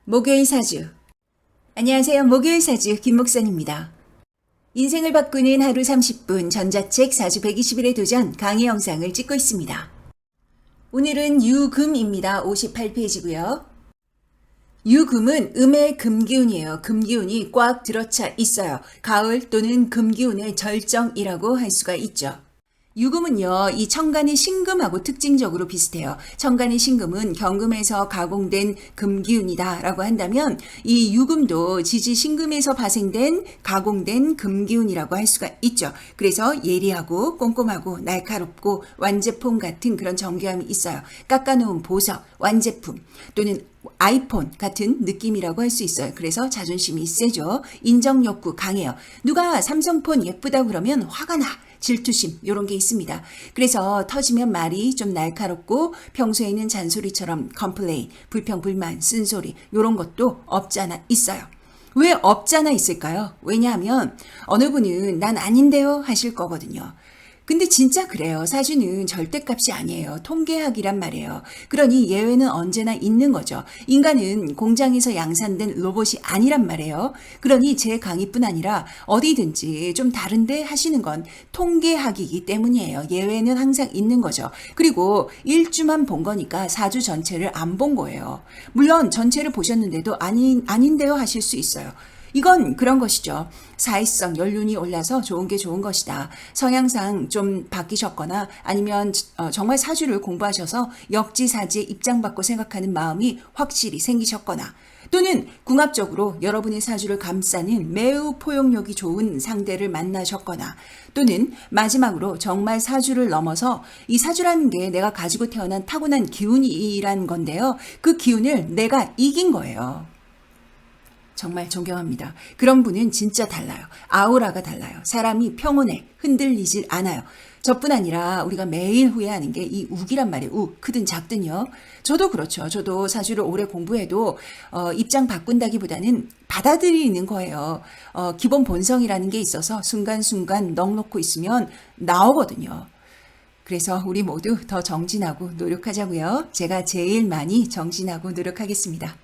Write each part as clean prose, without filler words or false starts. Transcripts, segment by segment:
목요일 사주. 안녕하세요. 목요일 사주 김 목사입니다. 인생을 바꾸는 하루 30분 전자책 사주 120일의 도전 강의 영상을 찍고 있습니다. 오늘은 유금입니다. 58페이지고요. 유금은 음의 금기운이에요. 금기운이 꽉 들어차 있어요. 가을 또는 금기운의 절정이라고 할 수가 있죠. 유금은요, 이 천간의 신금하고 특징적으로 비슷해요. 천간의 신금은 경금에서 가공된 금기운이다 라고 한다면 이 유금도 지지 신금에서 발생된 가공된 금기운이라고 할 수가 있죠. 그래서 예리하고 꼼꼼하고 날카롭고 완제품 같은 그런 정교함이 있어요. 깎아놓은 보석, 완제품 또는 아이폰 같은 느낌이라고 할 수 있어요. 그래서 자존심이 세죠. 인정 욕구 강해요. 누가 삼성폰 예쁘다고 그러면 화가 나. 질투심 이런 게 있습니다. 그래서 터지면 말이 좀 날카롭고 평소에는 잔소리처럼 컴플레인, 불평불만, 쓴소리 이런 것도 없잖아 있어요. 왜 없잖아 있을까요? 왜냐하면 어느 분은 난 아닌데요 하실 거거든요. 근데 진짜 그래요. 사주는 절대값이 아니에요. 통계학이란 말이에요. 그러니 예외는 언제나 있는 거죠. 인간은 공장에서 양산된 로봇이 아니란 말이에요. 그러니 제 강의뿐 아니라 어디든지 좀 다른데 하시는 건 통계학이기 때문이에요. 예외는 항상 있는 거죠. 그리고 일주만 본 거니까 사주 전체를 안 본 거예요. 물론 전체를 보셨는데도 아닌데요 하실 수 있어요. 이건 그런 것이죠. 사회성, 연륜이 올라서 좋은 게 좋은 것이다. 성향상 좀 바뀌셨거나 아니면 정말 사주를 공부하셔서 역지사지에 입장받고 생각하는 마음이 확실히 생기셨거나 또는 궁합적으로 여러분의 사주를 감싸는 매우 포용력이 좋은 상대를 만나셨거나 또는 마지막으로 정말 사주를 넘어서 이 사주라는 게 내가 가지고 태어난 타고난 기운이란 건데요. 그 기운을 내가 이긴 거예요. 정말 존경합니다. 그런 분은 진짜 달라요. 아우라가 달라요. 사람이 평온해. 흔들리질 않아요. 저뿐 아니라 우리가 매일 후회하는 게 이 우기란 말이에요. 우, 크든 작든요. 저도 그렇죠. 저도 사주를 오래 공부해도 입장 바꾼다기보다는 받아들이는 거예요. 기본 본성이라는 게 있어서 순간순간 넋놓고 있으면 나오거든요. 그래서 우리 모두 더 정진하고 노력하자고요. 제가 제일 많이 정진하고 노력하겠습니다.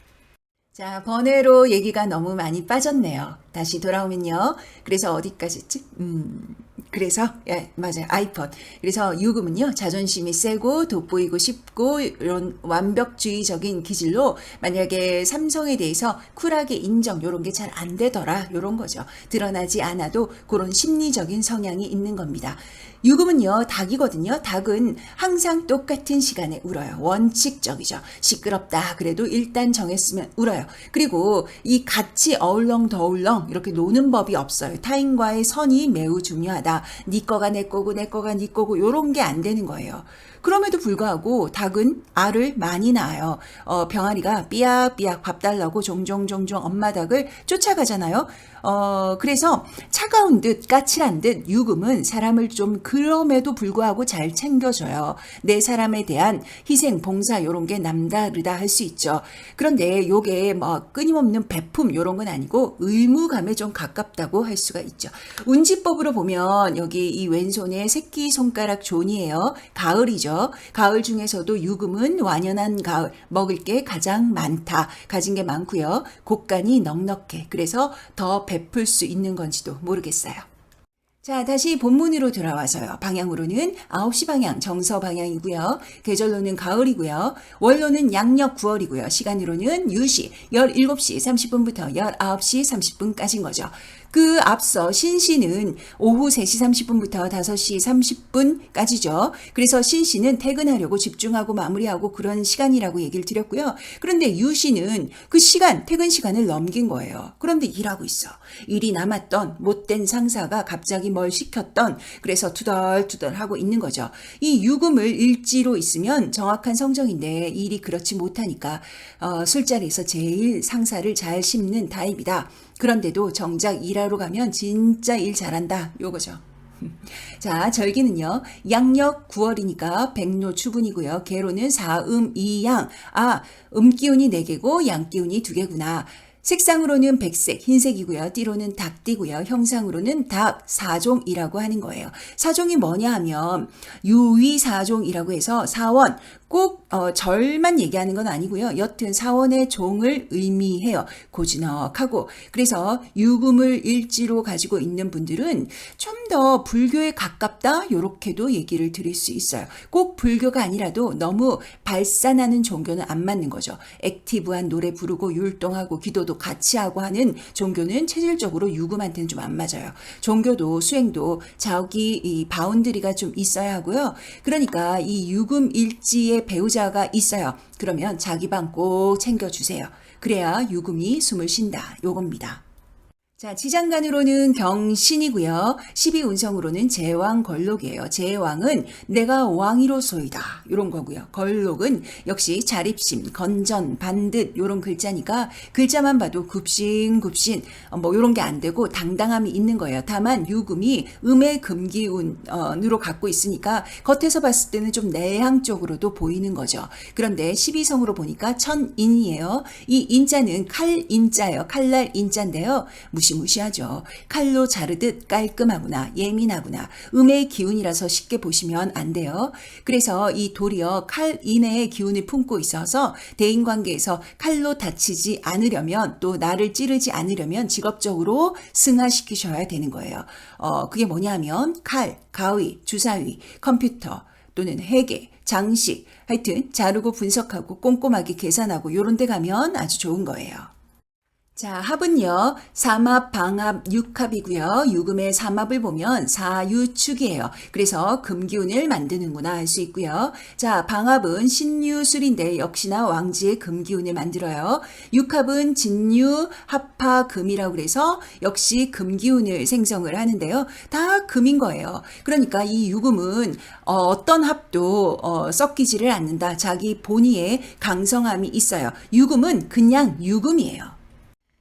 자, 번외로 얘기가 너무 많이 빠졌네요. 다시 돌아오면요. 그래서 어디까지지? 그래서 맞아요. 아이폰. 그래서 유금은요. 자존심이 세고 돋보이고 싶고 이런 완벽주의적인 기질로 만약에 삼성에 대해서 쿨하게 인정 이런 게 잘 안 되더라. 이런 거죠. 드러나지 않아도 그런 심리적인 성향이 있는 겁니다. 유금은요. 닭이거든요. 닭은 항상 똑같은 시간에 울어요. 원칙적이죠. 시끄럽다 그래도 일단 정했으면 울어요. 그리고 이 같이 어울렁더울렁 이렇게 노는 법이 없어요. 타인과의 선이 매우 중요하다. 네 거가 내 거고 내 거가 네 거고 이런 게 안 되는 거예요. 그럼에도 불구하고 닭은 알을 많이 낳아요. 병아리가 삐약삐약 밥 달라고 종종 엄마 닭을 쫓아가잖아요. 그래서 차가운 듯 까칠한 듯 유금은 사람을 좀 그럼에도 불구하고 잘 챙겨줘요. 내 사람에 대한 희생, 봉사 이런 게 남다르다 할 수 있죠. 그런데 요게 뭐 끊임없는 베품 이런 건 아니고 의무감에 좀 가깝다고 할 수가 있죠. 운지법으로 보면 여기 이 왼손에 새끼손가락 존이에요. 가을이죠. 가을 중에서도 유금은 완연한 가을, 먹을 게 가장 많다. 가진 게 많고요. 곡간이 넉넉해. 그래서 더 베풀 수 있는 건지도 모르겠어요. 자, 다시 본문으로 돌아와서요. 방향으로는 9시 방향, 정서 방향이고요. 계절로는 가을이고요. 월로는 양력 9월이고요. 시간으로는 유시 17시 30분부터 19시 30분까지인 거죠. 그 앞서 신시는 오후 3시 30분부터 5시 30분까지죠. 그래서 신시는 퇴근하려고 집중하고 마무리하고 그런 시간이라고 얘기를 드렸고요. 그런데 유시는 그 시간, 퇴근 시간을 넘긴 거예요. 그런데 일하고 있어. 일이 남았던 못된 상사가 갑자기 뭘 시켰던 그래서 투덜투덜 하고 있는 거죠. 이 유금을 일지로 있으면 정확한 성정인데 일이 그렇지 못하니까 술자리에서 제일 상사를 잘 씹는 타입이다. 그런데도 정작 일하러 가면 진짜 일 잘한다. 요거죠. 자, 절기는요. 양력 9월이니까 백로추분이고요. 계로는 사음이양. 음기운이 4개고 양기운이 2개구나. 색상으로는 백색, 흰색이고요. 띠로는 닭띠고요. 형상으로는 닭, 사종이라고 하는 거예요. 사종이 뭐냐 하면 유위사종이라고 해서 사원, 꼭 절만 얘기하는 건 아니고요. 여튼 사원의 종을 의미해요. 고즈넉하고. 그래서 유금을 일지로 가지고 있는 분들은 좀 더 불교에 가깝다 이렇게도 얘기를 드릴 수 있어요. 꼭 불교가 아니라도 너무 발산하는 종교는 안 맞는 거죠. 액티브한 노래 부르고 율동하고 기도도 같이 하고 하는 종교는 체질적으로 유금한테는 좀 안 맞아요. 종교도 수행도 자기 이 바운드리가 좀 있어야 하고요. 그러니까 이 유금 일지의 배우자가 있어요. 그러면 자기 방 꼭 챙겨주세요. 그래야 유금이 숨을 쉰다. 요겁니다. 자, 지장간으로는 경신이고요. 12운성으로는 제왕걸록이에요. 제왕은 내가 왕이로소이다. 이런 거고요. 걸록은 역시 자립심, 건전, 반듯 이런 글자니까 글자만 봐도 굽신굽신 뭐 이런 게 안 되고 당당함이 있는 거예요. 다만 유금이 음의 금기운으로 갖고 있으니까 겉에서 봤을 때는 좀 내향적으로도 보이는 거죠. 그런데 12성으로 보니까 천인이에요. 이 인자는 칼인자예요. 칼날 인자인데요. 무시무시하죠. 칼로 자르듯 깔끔하구나, 예민하구나. 음의 기운이라서 쉽게 보시면 안 돼요. 그래서 이 도리어 칼인의 기운을 품고 있어서 대인관계에서 칼로 다치지 않으려면 또 나를 찌르지 않으려면 직업적으로 승화시키셔야 되는 거예요. 그게 뭐냐면 칼, 가위, 주사위, 컴퓨터 또는 회계, 장식 하여튼 자르고 분석하고 꼼꼼하게 계산하고 이런 데 가면 아주 좋은 거예요. 자, 합은요. 삼합, 방합, 육합이고요. 유금의 삼합을 보면 사유축이에요. 그래서 금기운을 만드는구나 할 수 있고요. 자, 방합은 신유술인데 역시나 왕지의 금기운을 만들어요. 육합은 진유, 합하, 금이라고 그래서 역시 금기운을 생성을 하는데요. 다 금인 거예요. 그러니까 이 유금은 어떤 합도 섞이지를 않는다. 자기 본의의 강성함이 있어요. 유금은 그냥 유금이에요.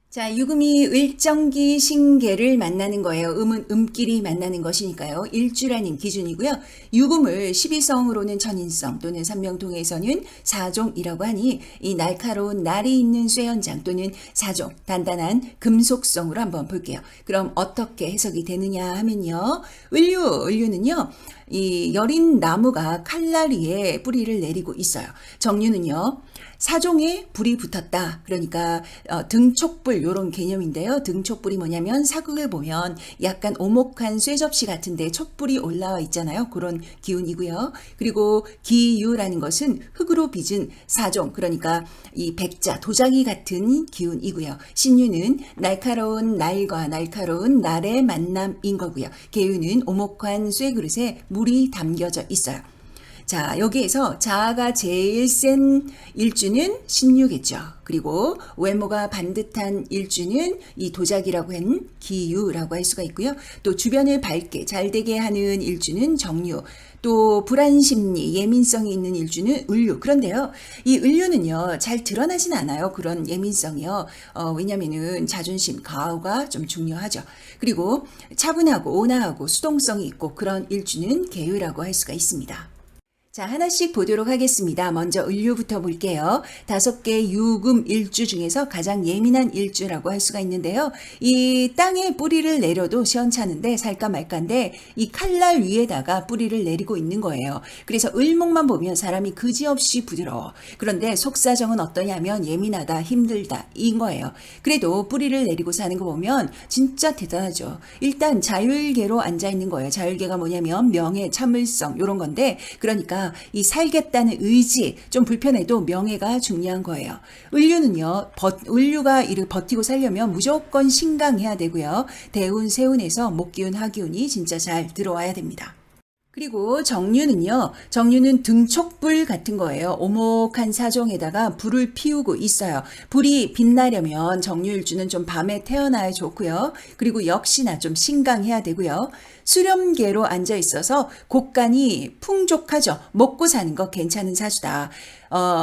자, 유금이 을정기 신계를 만나는 거예요. 음은 음끼리 만나는 것이니까요. 일주라는 기준이고요. 유금을 12성으로는 천인성 또는 삼명통에서는 사종이라고 하니 이 날카로운 날이 있는 쇠연장 또는 사종, 단단한 금속성으로 한번 볼게요. 그럼 어떻게 해석이 되느냐 하면요. 을류는요. 이 여린 나무가 칼날 위에 뿌리를 내리고 있어요. 정류는요. 사종에 불이 붙었다. 그러니까 등촉불 이런 개념인데요. 등촉불이 뭐냐면 사극을 보면 약간 오목한 쇠접시 같은데 촛불이 올라와 있잖아요. 그런 기운이고요. 그리고 기유라는 것은 흙으로 빚은 사종 그러니까 이 백자 도자기 같은 기운이고요. 신유는 날카로운 날과 날카로운 날의 만남인 거고요. 계유는 오목한 쇠그릇에 물이 담겨져 있어요. 자, 여기에서 자아가 제일 센 일주는 신유겠죠. 그리고 외모가 반듯한 일주는 이 도자기라고 한 기유라고 할 수가 있고요. 또 주변을 밝게 잘되게 하는 일주는 정유. 또 불안심리, 예민성이 있는 일주는 을류. 그런데요, 이 을류는요, 잘 드러나진 않아요. 그런 예민성이요. 왜냐면은 자존심, 가오가 좀 중요하죠. 그리고 차분하고 온화하고 수동성이 있고 그런 일주는 계유라고 할 수가 있습니다. 자, 하나씩 보도록 하겠습니다. 먼저 을류부터 볼게요. 5개 유금 일주 중에서 가장 예민한 일주라고 할 수가 있는데요. 이 땅에 뿌리를 내려도 시원찮은데 살까 말까인데 이 칼날 위에다가 뿌리를 내리고 있는 거예요. 그래서 을목만 보면 사람이 그지없이 부드러워. 그런데 속사정은 어떠냐면 예민하다, 힘들다 인 거예요. 그래도 뿌리를 내리고 사는 거 보면 진짜 대단하죠. 일단 자율계로 앉아 있는 거예요. 자율계가 뭐냐면 명예, 참을성 이런 건데 그러니까 이 살겠다는 의지 좀 불편해도 명예가 중요한 거예요. 을류는요. 을류가 버티고 살려면 무조건 신강해야 되고요. 대운, 세운에서 목기운, 하기운이 진짜 잘 들어와야 됩니다. 그리고 정류는요. 정류는 등촉불 같은 거예요. 오목한 사종에다가 불을 피우고 있어요. 불이 빛나려면 정류일주는 좀 밤에 태어나야 좋고요. 그리고 역시나 좀 신강해야 되고요. 수렴계로 앉아 있어서 곡간이 풍족하죠. 먹고 사는 거 괜찮은 사주다.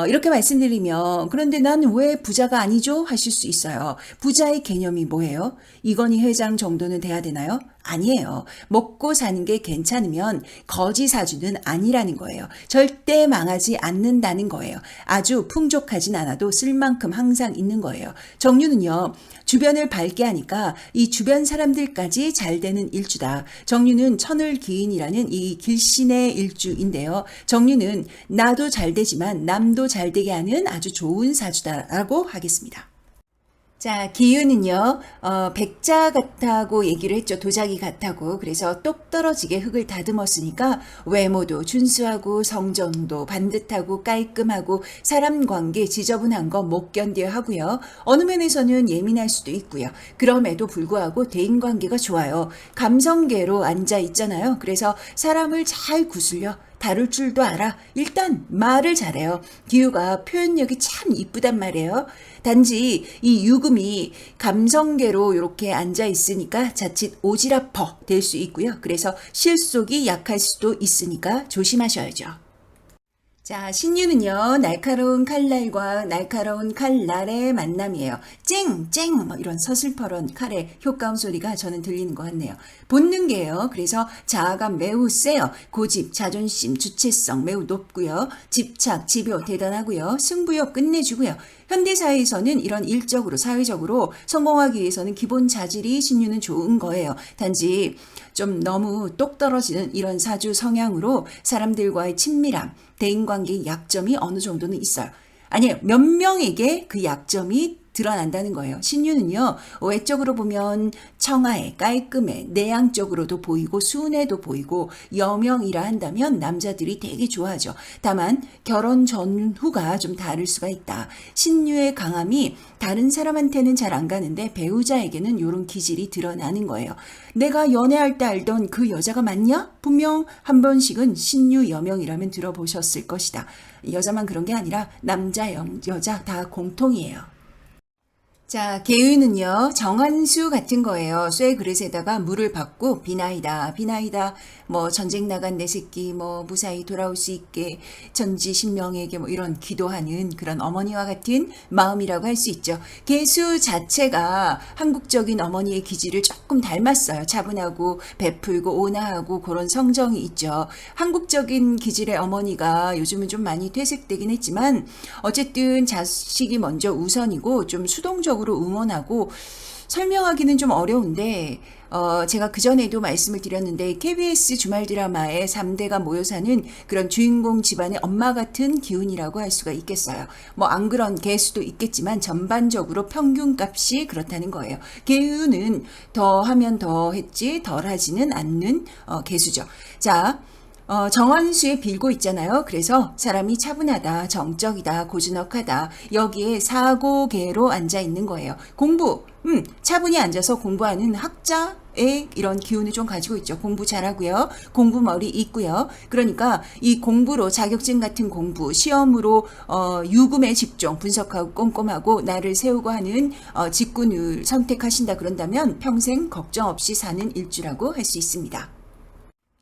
이렇게 말씀드리면 그런데 난 왜 부자가 아니죠? 하실 수 있어요. 부자의 개념이 뭐예요? 이건희 회장 정도는 돼야 되나요? 아니에요. 먹고 사는 게 괜찮으면 거지 사주는 아니라는 거예요. 절대 망하지 않는다는 거예요. 아주 풍족하진 않아도 쓸 만큼 항상 있는 거예요. 정유는요. 주변을 밝게 하니까 이 주변 사람들까지 잘 되는 일주다. 정유는 천을기인이라는 이 길신의 일주인데요. 정유는 나도 잘 되지만 남도 잘 되게 하는 아주 좋은 사주다라고 하겠습니다. 자, 기운은요, 백자 같다고 얘기를 했죠. 도자기 같다고. 그래서 똑 떨어지게 흙을 다듬었으니까 외모도 준수하고 성정도 반듯하고 깔끔하고 사람 관계 지저분한 거 못 견뎌 하고요. 어느 면에서는 예민할 수도 있고요. 그럼에도 불구하고 대인관계가 좋아요. 감성계로 앉아 있잖아요. 그래서 사람을 잘 구슬려 다룰 줄도 알아. 일단 말을 잘해요. 기우가 표현력이 참 이쁘단 말이에요. 단지 이 유금이 감성계로 이렇게 앉아 있으니까 자칫 오지랖퍼 될 수 있고요. 그래서 실속이 약할 수도 있으니까 조심하셔야죠. 자, 신유는요, 날카로운 칼날과 날카로운 칼날의 만남이에요. 쨍! 뭐 이런 서슬퍼런 칼의 효과음 소리가 저는 들리는 것 같네요. 본능계예요. 그래서 자아가 매우 세요. 고집, 자존심, 주체성 매우 높고요. 집착, 집요 대단하고요. 승부욕 끝내주고요. 현대사회에서는 이런 일적으로, 사회적으로 성공하기 위해서는 기본 자질이 신유는 좋은 거예요. 단지 좀 너무 똑 떨어지는 이런 사주 성향으로 사람들과의 친밀함, 대인관계의 약점이 어느 정도는 있어요. 아니에요. 몇 명에게 그 약점이 드러난다는 거예요. 신유는요. 외적으로 보면 청아해, 깔끔해, 내향적으로도 보이고 순해도 보이고 여명이라 한다면 남자들이 되게 좋아하죠. 다만 결혼 전후가 좀 다를 수가 있다. 신유의 강함이 다른 사람한테는 잘 안 가는데 배우자에게는 이런 기질이 드러나는 거예요. 내가 연애할 때 알던 그 여자가 맞냐? 분명 한 번씩은 신유 여명이라면 들어보셨을 것이다. 여자만 그런 게 아니라 남자, 여자 다 공통이에요. 자, 계유는요, 정한수 같은 거예요. 쇠 그릇에다가 물을 받고 비나이다, 뭐 전쟁 나간 내 새끼, 뭐 무사히 돌아올 수 있게 전지신명에게 뭐 이런 기도하는 그런 어머니와 같은 마음이라고 할 수 있죠. 계수 자체가 한국적인 어머니의 기질을 조금 닮았어요. 차분하고 베풀고 온화하고 그런 성정이 있죠. 한국적인 기질의 어머니가 요즘은 좀 많이 퇴색되긴 했지만 어쨌든 자식이 먼저 우선이고 좀 수동적으로 응원하고 설명하기는 좀 어려운데 제가 그전에도 말씀을 드렸는데 KBS 주말 드라마에 3대가 모여 사는 그런 주인공 집안의 엄마 같은 기운이라고 할 수가 있겠어요. 뭐 안 그런 개수도 있겠지만 전반적으로 평균값이 그렇다는 거예요. 개수는 더 하면 더 했지 덜 하지는 않는 개수죠. 자, 정원수에 빌고 있잖아요. 그래서 사람이 차분하다, 정적이다, 고즈넉하다. 여기에 사고계로 앉아 있는 거예요. 공부, 차분히 앉아서 공부하는 학자의 이런 기운을 좀 가지고 있죠. 공부 잘하고요. 공부머리 있고요. 그러니까 이 공부로 자격증 같은 공부, 시험으로 유금에 집중, 분석하고 꼼꼼하고 나를 세우고 하는 직군을 선택하신다 그런다면 평생 걱정 없이 사는 일주라고 할 수 있습니다.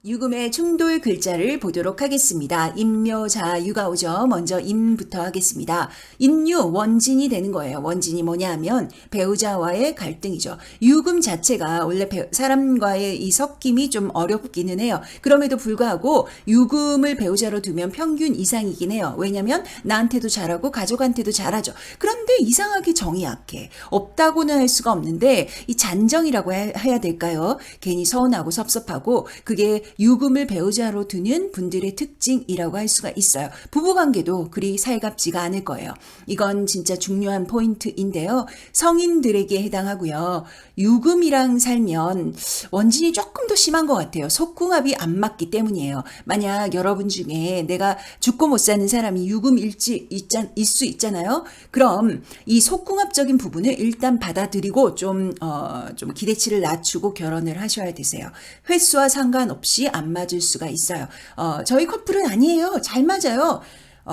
유금의 충돌 글자를 보도록 하겠습니다. 임묘자 유가 오죠. 먼저 임부터 하겠습니다. 임유 원진이 되는 거예요. 원진이 뭐냐 하면 배우자와의 갈등이죠. 유금 자체가 원래 사람과의 이 섞임이 좀 어렵기는 해요. 그럼에도 불구하고 유금을 배우자로 두면 평균 이상이긴 해요. 왜냐면 나한테도 잘하고 가족한테도 잘하죠. 그런데 이상하게 정이 약해. 없다고는 할 수가 없는데 이 잔정이라고 해야 될까요? 괜히 서운하고 섭섭하고 그게 유금을 배우자로 두는 분들의 특징이라고 할 수가 있어요. 부부관계도 그리 살갑지가 않을 거예요. 이건 진짜 중요한 포인트인데요. 성인들에게 해당하고요. 유금이랑 살면 원진이 조금 더 심한 것 같아요. 속궁합이 안 맞기 때문이에요. 만약 여러분 중에 내가 죽고 못 사는 사람이 유금일지 있을 수 있잖아요. 그럼 이 속궁합적인 부분을 일단 받아들이고 좀 기대치를 낮추고 결혼을 하셔야 되세요. 횟수와 상관없이 안 맞을 수가 있어요. 저희 커플은 아니에요. 잘 맞아요.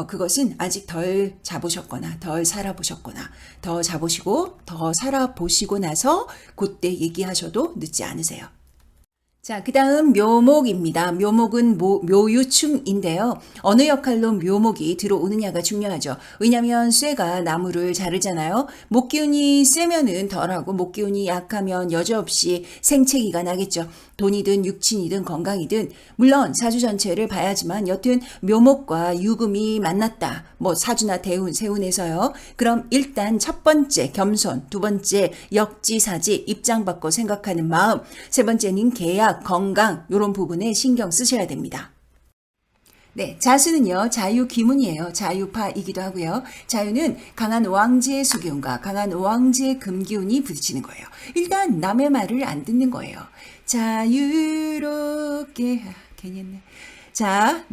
그것은 아직 덜 잡으셨거나 덜 살아보셨거나 더 잡으시고 더 살아보시고 나서 그때 얘기하셔도 늦지 않으세요. 자, 그 다음 묘목입니다. 묘목은 묘유충인데요. 어느 역할로 묘목이 들어오느냐가 중요하죠. 왜냐하면 쇠가 나무를 자르잖아요. 목기운이 세면은 덜하고 목기운이 약하면 여지없이 생채기가 나겠죠. 돈이든 육친이든 건강이든 물론 사주 전체를 봐야지만 여튼 묘목과 유금이 만났다. 뭐 사주나 대운, 세운에서요. 그럼 일단 첫 번째 겸손, 두 번째 역지사지 입장 바꿔 생각하는 마음, 세 번째는 계약, 건강 이런 부분에 신경 쓰셔야 됩니다. 네, 자수는요, 자유기문이에요. 자유파이기도 하고요. 자유는 강한 오왕지의 수기운과 강한 오왕지의 금기운이 부딪히는 거예요. 일단 남의 말을 안 듣는 거예요. 자유롭게, 괜히 했네. 자,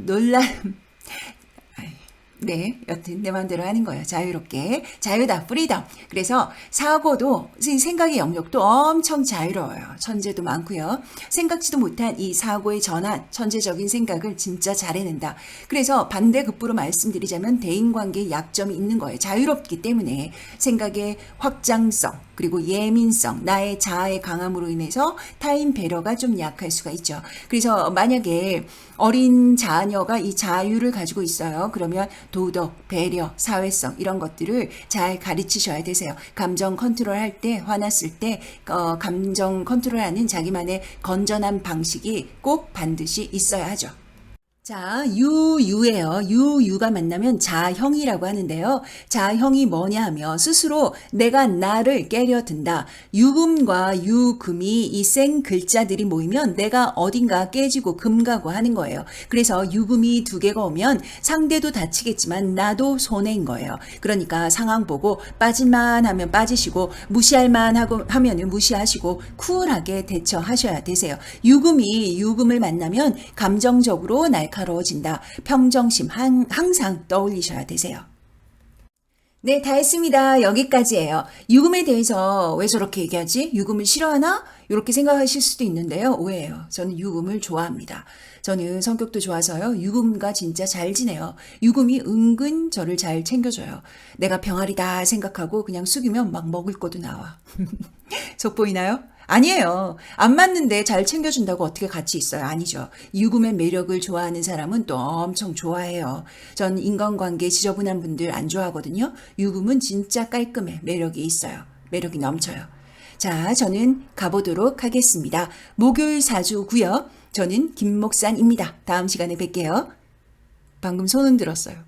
네, 여튼 내 마음대로 하는 거예요. 자유롭게. 자유다, 프리덤. 그래서 사고도, 생각의 영역도 엄청 자유로워요. 천재도 많고요. 생각지도 못한 이 사고의 전환, 천재적인 생각을 진짜 잘 해낸다. 그래서 반대급부로 말씀드리자면 대인관계에 약점이 있는 거예요. 자유롭기 때문에 생각의 확장성, 그리고 예민성, 나의 자아의 강함으로 인해서 타인 배려가 좀 약할 수가 있죠. 그래서 만약에 어린 자녀가 이 자유를 가지고 있어요. 그러면 도덕, 배려, 사회성 이런 것들을 잘 가르치셔야 되세요. 감정 컨트롤할 때, 화났을 때 감정 컨트롤하는 자기만의 건전한 방식이 꼭 반드시 있어야 하죠. 자, 유유예요. 유유가 만나면 자형이라고 하는데요. 자형이 뭐냐 하면 스스로 내가 나를 깨려든다. 유금과 유금이 이 생 글자들이 모이면 내가 어딘가 깨지고 금가고 하는 거예요. 그래서 유금이 두 개가 오면 상대도 다치겠지만 나도 손해인 거예요. 그러니까 상황 보고 빠질만 하면 빠지시고 무시할만 하면은 무시하시고 쿨하게 대처하셔야 되세요. 유금이 유금을 만나면 감정적으로 날카로워진다. 평정심 항상 떠올리셔야 되세요. 네, 다 했습니다. 여기까지예요. 유금에 대해서 왜 저렇게 얘기하지? 유금을 싫어하나? 이렇게 생각하실 수도 있는데요. 오해예요. 저는 유금을 좋아합니다. 저는 성격도 좋아서요. 유금과 진짜 잘 지내요. 유금이 은근 저를 잘 챙겨줘요. 내가 병아리다 생각하고 그냥 숙이면 막 먹을 것도 나와. 속 보이나요? 아니에요. 안 맞는데 잘 챙겨준다고 어떻게 같이 있어요? 아니죠. 유금의 매력을 좋아하는 사람은 또 엄청 좋아해요. 전 인간관계 지저분한 분들 안 좋아하거든요. 유금은 진짜 깔끔해. 매력이 있어요. 매력이 넘쳐요. 자, 저는 가보도록 하겠습니다. 목요일 사주고요. 저는 김목산입니다. 다음 시간에 뵐게요. 방금 손 흔들었어요.